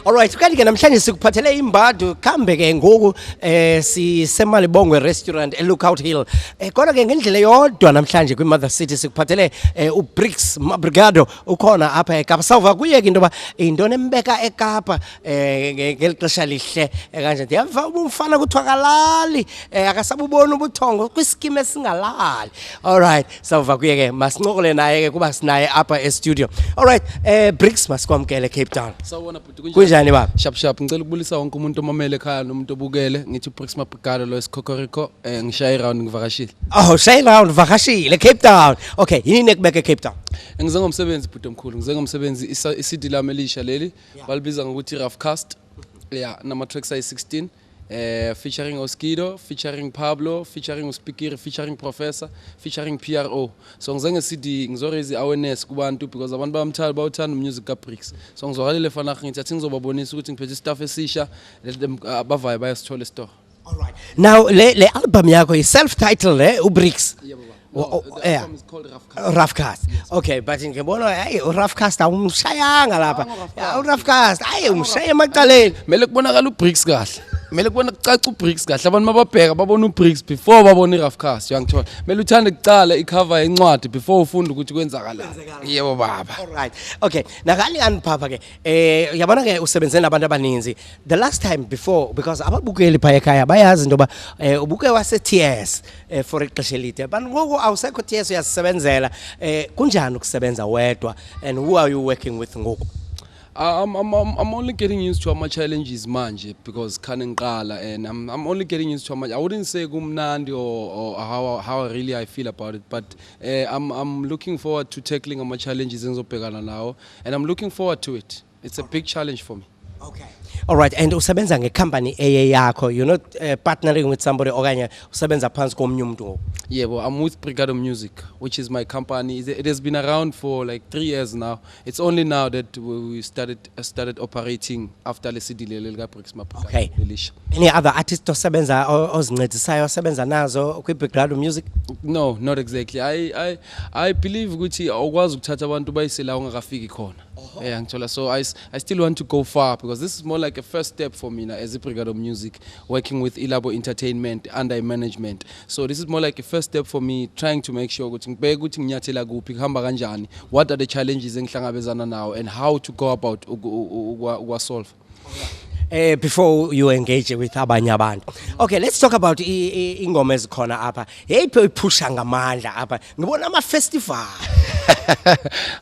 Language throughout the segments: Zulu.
Alright, kanti ke namhlanje sikuphathele imbadu kambe ke ngoku sisemalibongwe restaurant eLookout Hill. Kodwa ke ngendlela yodwa namhlanje kwiMother City sikuphathele uBrix Mabrigado ukhona apha eKapa. Sawuva kuye ke into ba intoni embeka eKapa ngelixesha lihle kanje. Ndiyava umfana kuthiwa kalali akasabubona ubuthongo kwiskime esingalali. Alright, sawuva kuye ke masincokole naye ke kuba sinaye apha e-studio. Alright, Brix masikwamkele Cape Town. Sawubona bhuti Kunjani baba? Shap ngicela ukubulisa wonke umuntu omamele ekhaya nomuntu obukele ngithi uBrix Mabrigado lo eSkokoriko ngishaye round ngivakashile. Oh, shay round vakashile Cape Town. Okay, yini ekubeka eCape Town? Ngize ngomsebenzi bhuti omkhulu ngize ngomsebenzi iCD lami elisha leli balibiza ngokuthi Rough Cast. Yeah, nama tracks ayi16 featuring Oskido, featuring Pablo, featuring Uspikiri, featuring Professor, featuring PRO. So ngize ngeCD ngizoreze awareness kubantu because abantu bamthanda bawuthanda music kaBrix. So ngizokalile fana ngithi athi ngizobabonisa ukuthi ngiphethe stuff esisha let them bavaye bayasithola e-store. All right. Now le album yakho is self-titled uBrix. Yeah, baba. The album is called Rough Cast. Yes. Okay, but ngibona hey uRough Cast awumshayanga lapha. uRough Cast hayi umshaye emaqaleni. Mele kubonakala uBrix kahle. Mele kubona kucaca uBrix kahle abantu mababheka babona uBrix before babona iRough Cast uyangithola. Mele uthande kucala icover yencwadi before ufunda ukuthi kwenzakalani. Yebo baba. All right. Okay. Nakali anipapa ke yabona ke usebenze nabantu abaninzi. The last time before because ababukeli phaya ekhaya bayazi into ba ubuke wase TS for ixesha elide. But ngoku awusekho TS uyasebenzela kunjani ukusebenza wedwa and who are you working with ngoku? I'm only getting used to my challenges manje because kanenqala and I'm only getting used to my I wouldn't say kumnandi or how really I feel about it but I'm looking forward to tackling my challenges engizobhekana nawo and I'm looking forward to it. It's a big challenge for me. Okay. All right, and usebenza ngecompany yakho, you're not partnering with somebody okanye usebenza phansi komnye umuntu? Yeah, well, I'm with Brigado Music, which is my company. It has been around for like 3 years now. It's only now that we started operating after the CD lelika Brix Mabrigado. Okay. Any other artists osebenza ozincedisayo osebenza nazo kwiBrigado Music? No, not exactly. I believe ukuthi awukwazi ukuthatha abantu bayisela ungakafiki khona. Yeah, ngithola so I still want to go far because this is more like a first step for me now as a Brigado Music working with Ilabo Entertainment under management. So this is more like a first step for me trying to make sure ukuthi ngibheke ukuthi nginyathela kuphi kuhamba kanjani, what are the challenges engihlangabezana now and how to go about solve. Before you engage with abanye abantu. Okay, let's talk about ingoma ezikhona apha. Yeyiphi oyipusha ngamandla apha? Ngibona ama festival.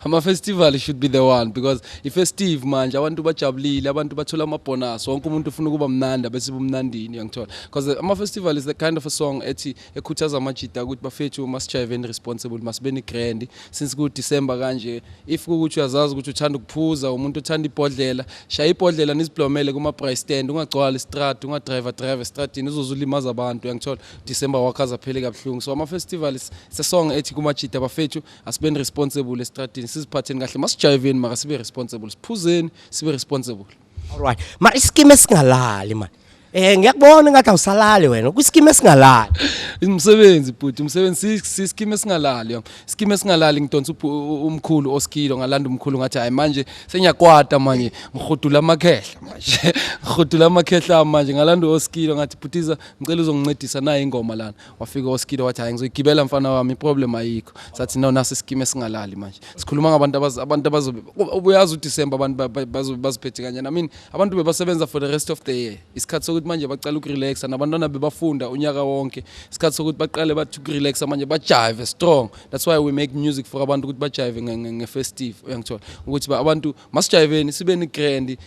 Ama festival should be the one because ifestive manje abantu bajabulile abantu bathola ama bonus wonke umuntu ufuna ukuba mnandi bese bumnandini uyangithola because ama festival is the kind of a song ethi ekhuthaza amajita ukuthi bafethu must chive and responsible must be ni grand since ku December kanje if ukuthi uyazazi ukuthi uthanda ukuphuza umuntu uthanda ibhodlela shaya ibhodlela nisiblomele kuma price stand ungagcwala istrat ungadrive estratini uzozulimaza abantu uyangithola December wakaza phele kabuhlungu so ama festival is a song ethi kumajita bafethu asibe responsible estratini siziphatheni kahle masijayiveni mara sibe responsible siphuzeni sibe responsible. All right, ma iskime singalali man ngiyakubona ngathi awusalali wena kwiskime esingalali umsebenzi bhuti umsebenzi siskime esingalali iskime esingalali ngidonsa umkhulu Oskido ngalanda umkhulu ngathi hayi manje senyakwata manje ngihudula amakhehla manje ngalanda Oskido ngathi bhutiza ngicela uzongincedisa naye ingoma lana wafika Oskido wathi hayi ngizoyigibela mfana wami iproblem ayikho sathi no nasi iskime esingalali manje sikhuluma ngabantu abantu ubuyazi uDecember abantu baziphethe kanje I mean abantu bebasebenza for the rest of the year isikhathi manje baqala ukurelaxa nabantwana bebafunda unyaka wonke isikhathi sokuthi baqale bathi ukurelaxa manje bajive strong that's why we make music for abantu ukuthi bajive ngefestive uyangithola ukuthi abantu masijiveni sibe ni grand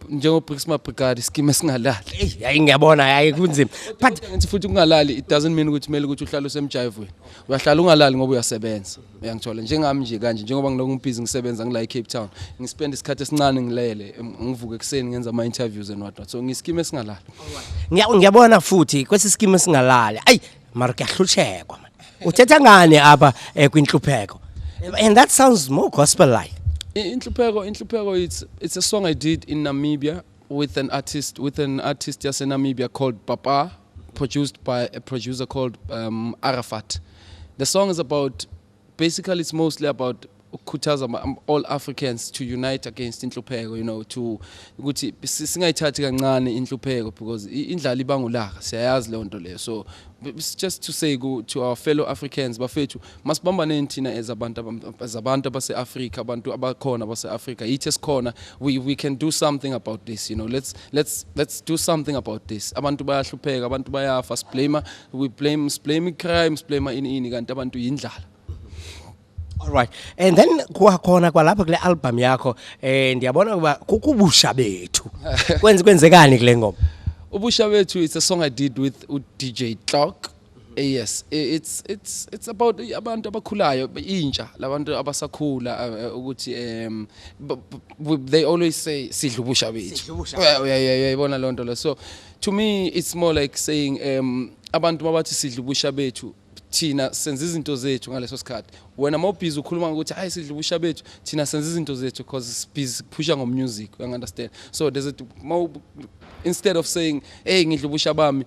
njengo Brix Mabrigado iskime singalali hayi ngiyabona hayi kunzima but ngithi futhi kungalali it doesn't mean ukuthi kumele ukuthi uhlale usemjiveni uyahlala ungalali ngoba uyasebenza uyangithola njengami nje kanje njengoba ngilokubhizi ngisebenza ngila eCape Town ngispend isikhathi esincane ngilele ngivuka ekseni ngenza ama interviews and what so ngiskime singalali. Ngiyabona futhi kwesiskime singalali ayi mara kuyahluthekwa man uthetha ngani apha kwinhlupheko and that sounds more gospel like. Inhlupheko it's a song I did in Namibia with an artist in Namibia called Papa produced by a producer called Arafat. The song is about basically it's mostly about ukukhuthaza all Africans to unite against inhlupheko, you know, to ukuthi singayithathi kancane inhlupheko because indlala ibangulaka siyayazi le nto leyo. So it's just to say to our fellow Africans bafethu masibambaneni thina as abantu base-Africa, abantu abakhona base-Africa, yithi esikhona, we can do something about this, you know. Let's do something about this. Abantu bayahlupheka, abantu bayafa, we blame crime, blame ini kanti abantu yindlala. All right. And then kukhona kwalapha kule album yakho ndiyabona kuba kukubusha bethu. Kwenzekani kule ngoma? Ubusha bethu, it's a song I did with DJ Clock. Yes, it's about abantu abakhulayo, intsha, labantu abasakhula ukuthi they always say sidla ubusha bethu. Yeah, ibona lonto lo. So to me it's more like saying abantu mabathi sidla ubusha bethu, thina senza izinto zethu ngaleso sikhathi. Wena mawubhizi ukhuluma ukuthi hayi sidla ubusha bethu, thina senza izinto zethu because it's busy pusha ngo music, you understand? So there's instead of saying hey ngidla ubusha bami,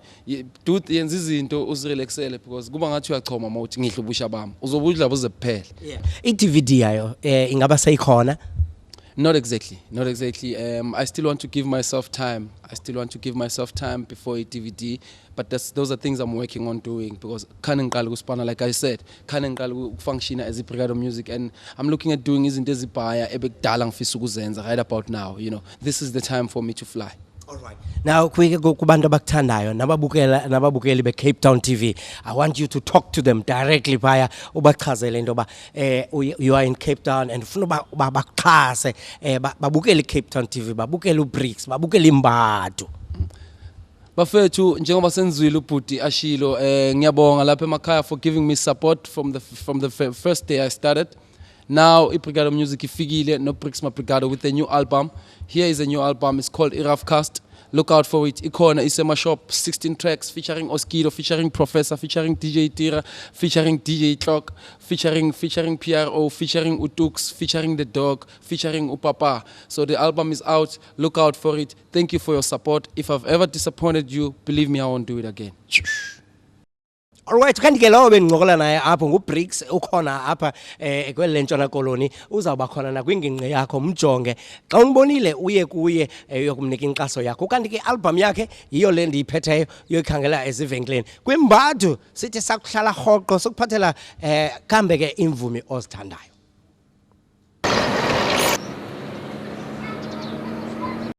do yenza izinto uzirelaxele because kuba ngathi uyachoma mawuthi ngidla ubusha bami uzobudla buze kuphela. Yeah. I-DVD yayo ingaba seyikhona? Not exactly. I still want to give myself time. Before a DVD. But those are things I'm working on doing because like I said, function as a Brigado Music, and I'm looking at doing izinto ezibhaya ebekudala ngifisa ukuzenza right about now. You know, this is the time for me to fly. All right. Now, kubantu abakuthandayo nababukeli be Cape Town TV, I want you to talk to them directly via ubachazele into ba you are in Cape Town and ufuna bakuxhase babukele Cape Town TV, babukele uBricks, babukele imbadu. Bafethu njengoba senzwile ubhuti ashilo ngiyabonga lapha emakhaya for giving me support from the first day I started. Now iBrigado Music ifikile no Bricks Mabrigado with a new album. Here is a new album, it's called Irafcast. Look out for it. Ikona isema shop, 16 tracks featuring Oskido, featuring Professor, featuring DJ Tira, featuring DJ Clock, featuring PRO, featuring Utux, featuring The Dog, featuring Upapa. So the album is out. Look out for it. Thank you for your support. If I've ever disappointed you, believe me, I won't do it again. Alright, kanti ke lawo bengincokola naye apho nguBricks ukhona apha kwele Ntshona Koloni, uzawuba khona na kwingingqi yakho mjonge xa umbonile uye kuye uyokumnika inkxaso yakho. Kanti ke album yakhe yiyo le ndiyiphetheyo uyoyikhangela ezivenkileni kwimbadu sithi sakuhlala rhoqo sokuphathela kambe ke imvumi ozithandayo.